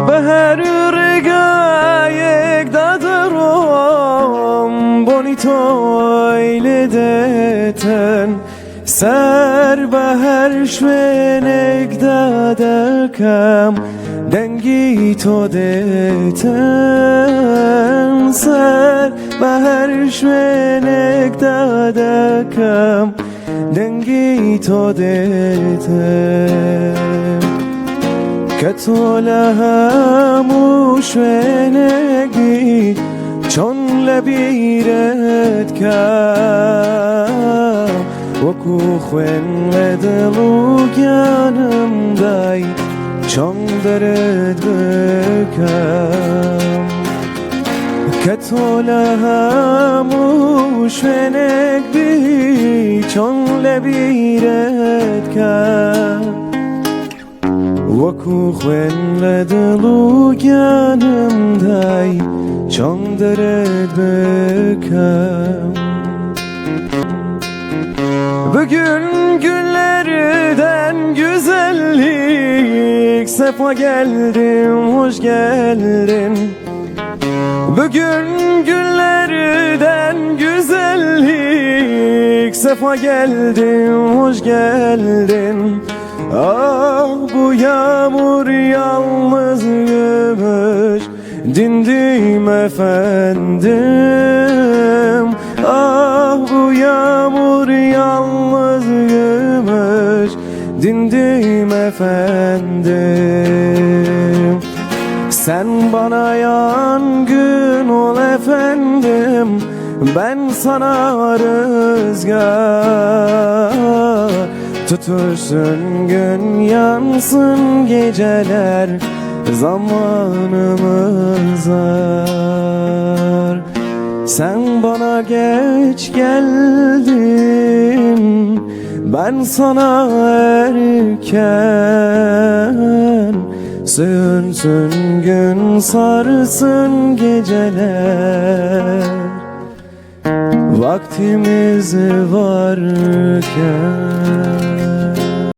Beher regayek dadarom bonito ile deten Ser beher şvenek dadakam dengi to deten Ser beher şvenek dadakam dengi to deten Keto lehamu şvenegi çon lebiret kam Vaku khwen ledlu yanımday çon deret bekam Keto lehamu şvenegi çon lebiret kam Vaku khwen ledlu yanımday çon deret bekam Bugün günlerden güzellik Sefa geldin, hoş geldin Bugün günlerden güzellik Sefa geldin, hoş geldin Ah bu yağmur yalnız gümüş Dindim efendim Ah bu yağmur yalnız gümüş Dindim efendim Sen bana yangın ol efendim Ben sana rüzgar Tutuşsun gün yansın geceler Zamanımız var Sen bana geç geldin Ben sana erken Sönsün gün sarsın geceler Vaktimiz varken